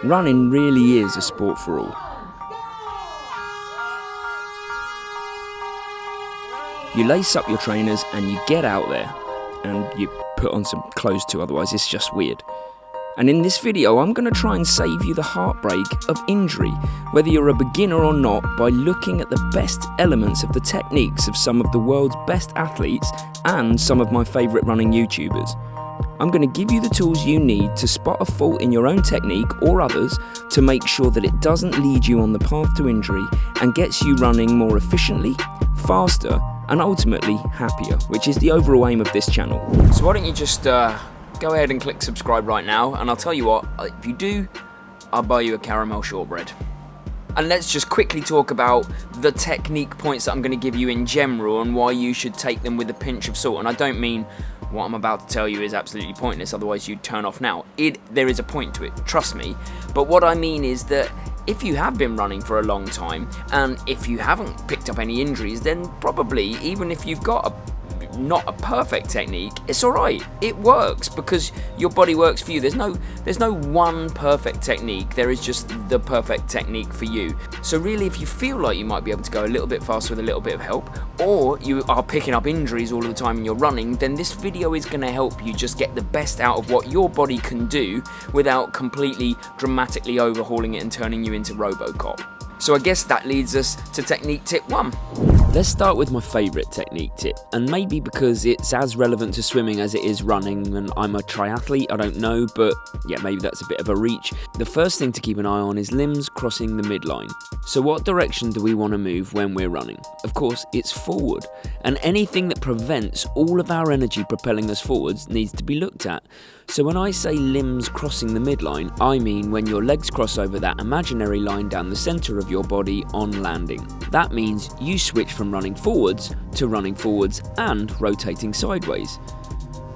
Running really is a sport for all. You lace up your trainers and you get out there, and you put on some clothes too, otherwise it's just weird. And in this video, I'm going to try and save you the heartbreak of injury, whether you're a beginner or not, by looking at the best elements of the techniques of some of the world's best athletes and some of my favourite running YouTubers. I'm going to give you the tools you need to spot a fault in your own technique or others to make sure that it doesn't lead you on the path to injury and gets you running more efficiently, faster, and ultimately happier, which is the overall aim of this channel. So why don't you just go ahead and click subscribe right now, and I'll tell you what, if you do, I'll buy you a caramel shortbread. And let's just quickly talk about the technique points that I'm going to give you in general and why you should take them with a pinch of salt. And I don't mean what I'm about to tell you is absolutely pointless, otherwise you'd turn off now. There is a point to it, trust me. But what I mean is that if you have been running for a long time, and if you haven't picked up any injuries, then probably, even if you've got not a perfect technique, it's alright. It works because your body works for you. There's no one perfect technique. There is just the perfect technique for you. So really, if you feel like you might be able to go a little bit faster with a little bit of help, or you are picking up injuries all the time and you're running, then this video is going to help you just get the best out of what your body can do without completely dramatically overhauling it and turning you into RoboCop. So I guess that leads us to technique tip 1. Let's start with my favourite technique tip, and maybe because it's as relevant to swimming as it is running, and I'm a triathlete, I don't know, but yeah, maybe that's a bit of a reach. The first thing to keep an eye on is limbs crossing the midline. So what direction do we want to move when we're running? Of course, it's forward, and anything that prevents all of our energy propelling us forwards needs to be looked at. So when I say limbs crossing the midline, I mean when your legs cross over that imaginary line down the centre of your body on landing. That means you switch from running forwards to running forwards and rotating sideways.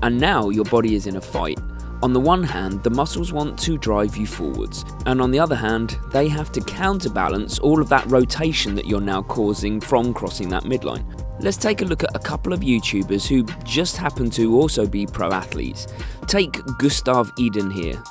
And now your body is in a fight. On the one hand, the muscles want to drive you forwards, and on the other hand, they have to counterbalance all of that rotation that you're now causing from crossing that midline. Let's take a look at a couple of YouTubers who just happen to also be pro athletes. Take Gustav Iden here.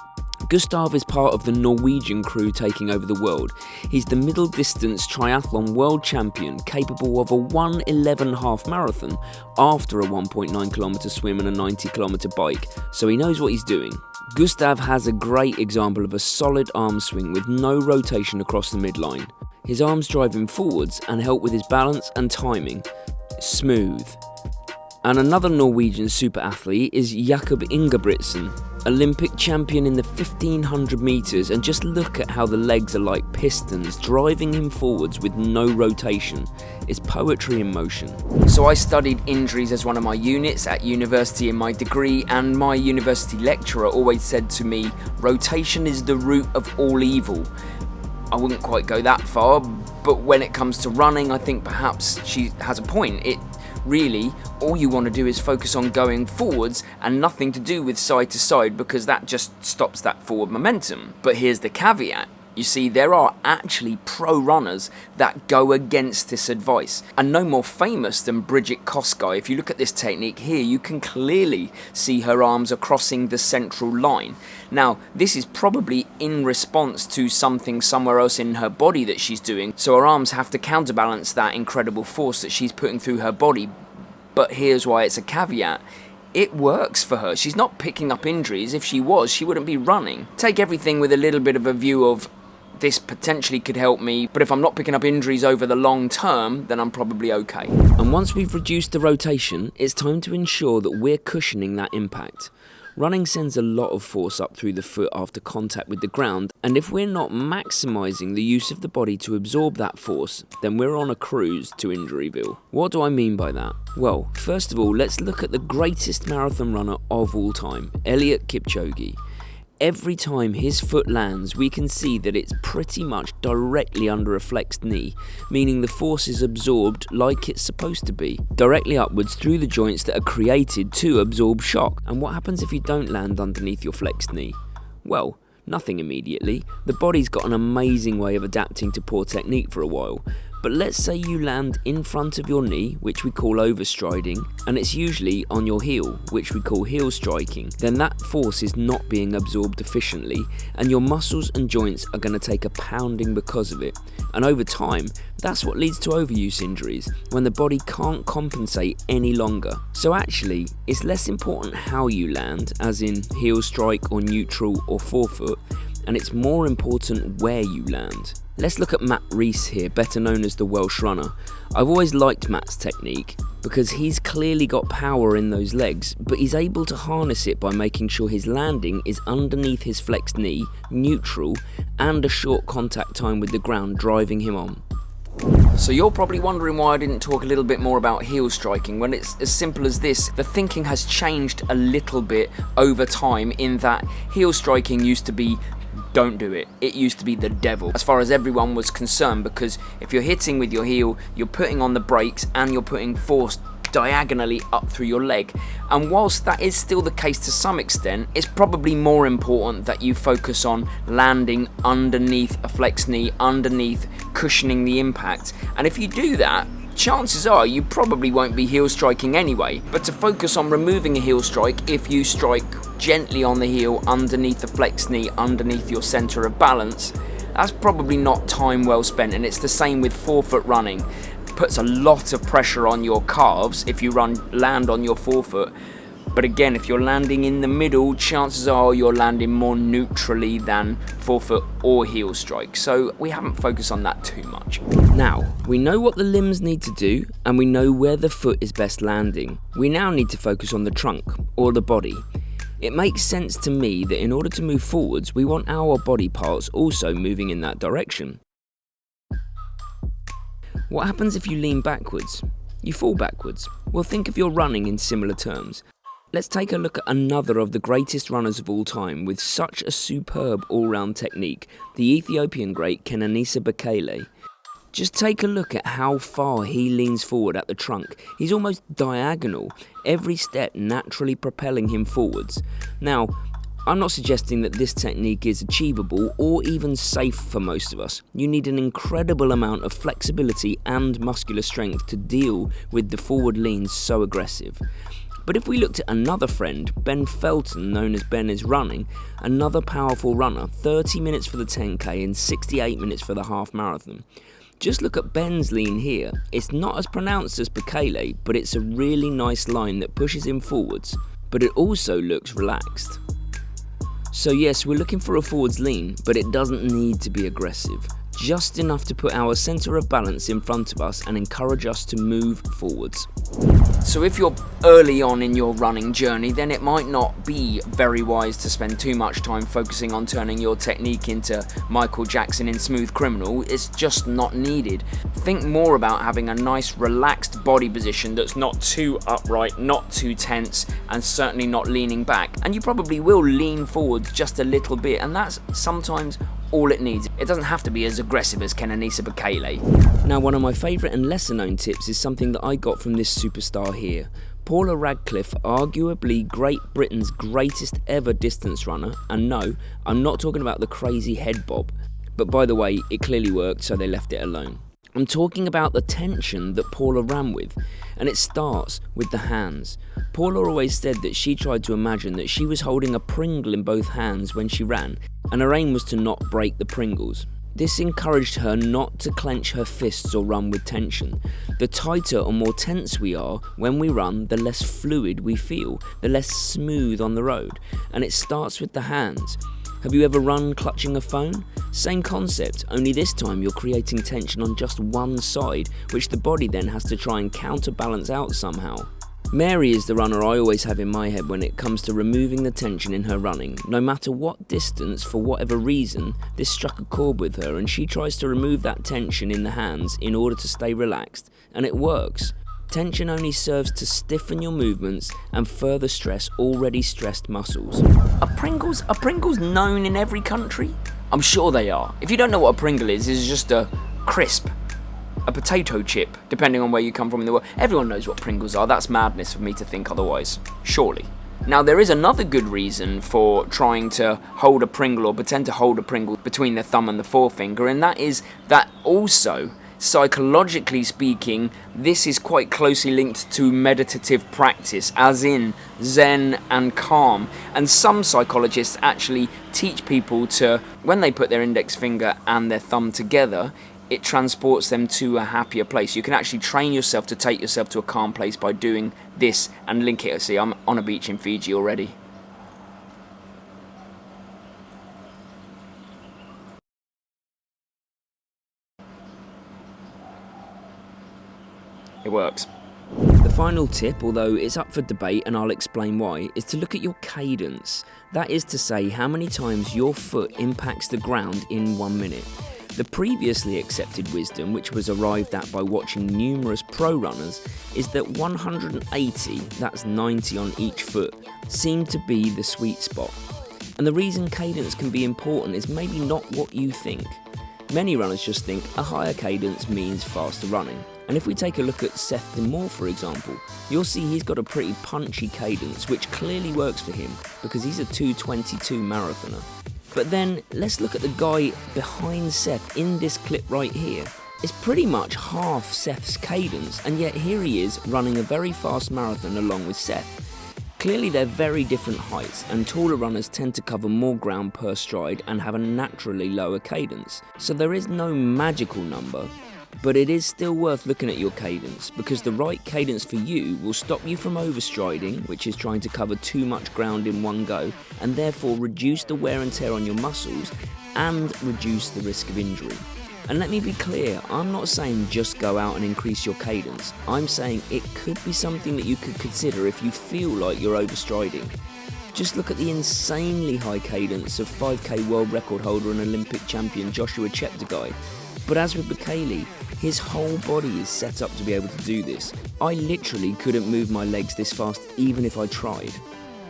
Gustav is part of the Norwegian crew taking over the world. He's the middle distance triathlon world champion, capable of a 1:11 half marathon after a 1.9 kilometer swim and a 90 kilometer bike, so he knows what he's doing. Gustav has a great example of a solid arm swing with no rotation across the midline. His arms drive him forwards and help with his balance and timing. Smooth. And another Norwegian super athlete is Jakob Ingebrigtsen, Olympic champion in the 1500 meters, and just look at how the legs are like pistons driving him forwards with no rotation. It's poetry in motion. So I studied injuries as one of my units at university in my degree, and my university lecturer always said to me, rotation is the root of all evil. I wouldn't quite go that far, but when it comes to running, I think perhaps she has a point. Really, all you want to do is focus on going forwards and nothing to do with side to side, because that just stops that forward momentum. But here's the caveat. You see, there are actually pro runners that go against this advice, and no more famous than Bridget Kosgei. If you look at this technique here, you can clearly see her arms are crossing the central line. Now, this is probably in response to something somewhere else in her body that she's doing, so her arms have to counterbalance that incredible force that she's putting through her body. But here's why it's a caveat. It works for her. She's not picking up injuries. If she was, she wouldn't be running. Take everything with a little bit of a view of, this potentially could help me, but if I'm not picking up injuries over the long term, then I'm probably okay. And once we've reduced the rotation, it's time to ensure that we're cushioning that impact. Running sends a lot of force up through the foot after contact with the ground, and if we're not maximising the use of the body to absorb that force, then we're on a cruise to Injuryville. What do I mean by that? Well, first of all, let's look at the greatest marathon runner of all time, Eliud Kipchoge. Every time his foot lands, we can see that it's pretty much directly under a flexed knee, meaning the force is absorbed like it's supposed to be, directly upwards through the joints that are created to absorb shock. And what happens if you don't land underneath your flexed knee? Well, nothing immediately. The body's got an amazing way of adapting to poor technique for a while. But let's say you land in front of your knee, which we call overstriding, and it's usually on your heel, which we call heel striking. Then that force is not being absorbed efficiently, and your muscles and joints are going to take a pounding because of it. And over time, that's what leads to overuse injuries, when the body can't compensate any longer. So actually, it's less important how you land, as in heel strike or neutral or forefoot, and it's more important where you land. Let's look at Matt Rees here, better known as the Welsh runner. I've always liked Matt's technique because he's clearly got power in those legs, but he's able to harness it by making sure his landing is underneath his flexed knee, neutral, and a short contact time with the ground driving him on. So you're probably wondering why I didn't talk a little bit more about heel striking, when it's as simple as this. The thinking has changed a little bit over time, in that heel striking used to be don't do it. It used to be the devil as far as everyone was concerned, because if you're hitting with your heel, you're putting on the brakes and you're putting force diagonally up through your leg. And whilst that is still the case to some extent, it's probably more important that you focus on landing underneath a flexed knee, underneath cushioning the impact. And if you do that, chances are you probably won't be heel striking anyway. But to focus on removing a heel strike, if you strike gently on the heel underneath the flexed knee, underneath your center of balance, that's probably not time well spent. And it's the same with forefoot running. It puts a lot of pressure on your calves if you land on your forefoot. But again, if you're landing in the middle, chances are you're landing more neutrally than forefoot or heel strike. So we haven't focused on that too much. Now, we know what the limbs need to do, and we know where the foot is best landing. We now need to focus on the trunk, or the body. It makes sense to me that in order to move forwards, we want our body parts also moving in that direction. What happens if you lean backwards? You fall backwards. Well, think of your running in similar terms. Let's take a look at another of the greatest runners of all time with such a superb all-round technique, the Ethiopian great Kenenisa Bekele. Just take a look at how far he leans forward at the trunk. He's almost diagonal, every step naturally propelling him forwards. Now, I'm not suggesting that this technique is achievable or even safe for most of us. You need an incredible amount of flexibility and muscular strength to deal with the forward leans so aggressive. But if we looked at another friend, Ben Felton, known as Ben is Running, another powerful runner, 30 minutes for the 10k and 68 minutes for the half marathon. Just look at Ben's lean here. It's not as pronounced as Bekele, but it's a really nice line that pushes him forwards, but it also looks relaxed. So yes, we're looking for a forwards lean, but it doesn't need to be aggressive. Just enough to put our centre of balance in front of us and encourage us to move forwards. So if you're early on in your running journey, then it might not be very wise to spend too much time focusing on turning your technique into Michael Jackson in Smooth Criminal. It's just not needed. Think more about having a nice relaxed body position that's not too upright, not too tense, and certainly not leaning back. And you probably will lean forwards just a little bit, and that's sometimes all it needs. It doesn't have to be as aggressive as Kenenisa Bekele. Now, one of my favourite and lesser known tips is something that I got from this superstar here. Paula Radcliffe, arguably Great Britain's greatest ever distance runner, and no, I'm not talking about the crazy head bob, but by the way, it clearly worked, so they left it alone. I'm talking about the tension that Paula ran with, and it starts with the hands. Paula always said that she tried to imagine that she was holding a Pringle in both hands when she ran, and her aim was to not break the Pringles. This encouraged her not to clench her fists or run with tension. The tighter or more tense we are when we run, the less fluid we feel, the less smooth on the road, and it starts with the hands. Have you ever run clutching a phone? Same concept, only this time you're creating tension on just one side, which the body then has to try and counterbalance out somehow. Mary is the runner I always have in my head when it comes to removing the tension in her running. No matter what distance, for whatever reason, this struck a chord with her, and she tries to remove that tension in the hands in order to stay relaxed, and it works. Tension only serves to stiffen your movements and further stress already stressed muscles. Are Pringles known in every country? I'm sure they are. If you don't know what a Pringle is, it's just a crisp, a potato chip, depending on where you come from in the world. Everyone knows what Pringles are. That's madness for me to think otherwise, surely. Now, there is another good reason for trying to hold a Pringle or pretend to hold a Pringle between the thumb and the forefinger, and that is that also Psychologically speaking, this is quite closely linked to meditative practice, as in Zen and calm. And some psychologists actually teach people to, when they put their index finger and their thumb together, it transports them to a happier place. You can actually train yourself to take yourself to a calm place by doing this and link it. See, I'm on a beach in Fiji already. It works. The final tip, although it's up for debate and I'll explain why, is to look at your cadence. That is to say how many times your foot impacts the ground in 1 minute. The previously accepted wisdom, which was arrived at by watching numerous pro runners, is that 180, that's 90 on each foot, seemed to be the sweet spot. And the reason cadence can be important is maybe not what you think. Many runners just think a higher cadence means faster running. And if we take a look at Seth Moore, for example, you'll see he's got a pretty punchy cadence, which clearly works for him because he's a 2:22 marathoner. But then let's look at the guy behind Seth in this clip right here. It's pretty much half Seth's cadence, and yet here he is running a very fast marathon along with Seth. Clearly they're very different heights, and taller runners tend to cover more ground per stride and have a naturally lower cadence. So there is no magical number, but it is still worth looking at your cadence, because the right cadence for you will stop you from overstriding, which is trying to cover too much ground in one go, and therefore reduce the wear and tear on your muscles and reduce the risk of injury. And let me be clear, I'm not saying just go out and increase your cadence. I'm saying it could be something that you could consider if you feel like you're overstriding. Just look at the insanely high cadence of 5k world record holder and Olympic champion Joshua Cheptegei. But as with Bekele, his whole body is set up to be able to do this. I literally couldn't move my legs this fast even if I tried.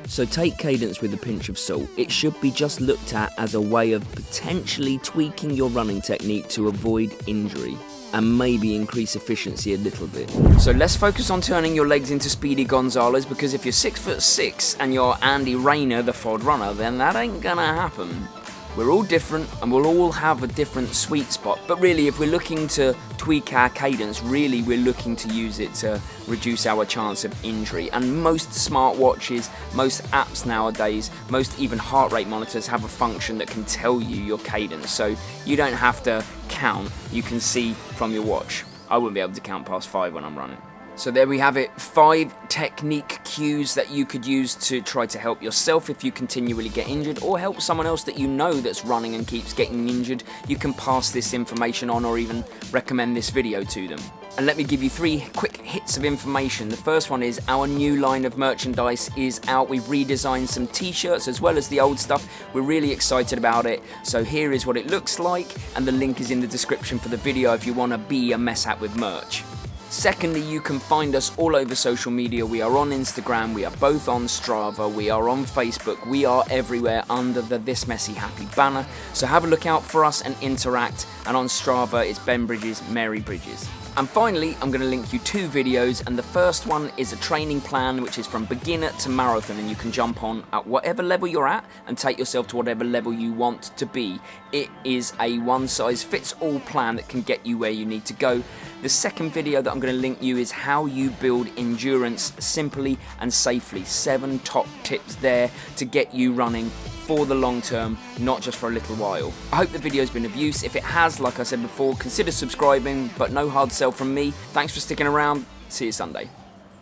So take cadence with a pinch of salt. It should be just looked at as a way of potentially tweaking your running technique to avoid injury and maybe increase efficiency a little bit. So let's focus on turning your legs into Speedy Gonzalez, because if you're 6'6" and you're Andy Rayner, the Ford runner, then that ain't gonna happen. We're all different and we'll all have a different sweet spot, but really if we're looking to tweak our cadence, really we're looking to use it to reduce our chance of injury. And most smartwatches, most apps nowadays, most even heart rate monitors have a function that can tell you your cadence, so you don't have to count, you can see from your watch. I wouldn't be able to count past 5 when I'm running. So there we have it, 5 technique cues that you could use to try to help yourself if you continually get injured, or help someone else that you know that's running and keeps getting injured. You can pass this information on or even recommend this video to them. And let me give you 3 quick hits of information. The first one is our new line of merchandise is out. We've redesigned some t-shirts as well as the old stuff. We're really excited about it. So here is what it looks like, and the link is in the description for the video if you want to be a mess hat with merch. Secondly, you can find us all over social media. We are on Instagram, we are both on Strava, we are on Facebook, we are everywhere under the This Messy Happy banner. So have a look out for us and interact. And on Strava, it's Ben Bridges, Mary Bridges. And finally, I'm going to link you 2 videos, and the first one is a training plan which is from beginner to marathon, and you can jump on at whatever level you're at and take yourself to whatever level you want to be. It is a one-size-fits-all plan that can get you where you need to go. The second video that I'm going to link you is how you build endurance simply and safely. 7 top tips there to get you running for the long term, not just for a little while. I hope the video's been of use. If it has, like I said before, consider subscribing, but no hard sell from me. Thanks for sticking around. See you Sunday.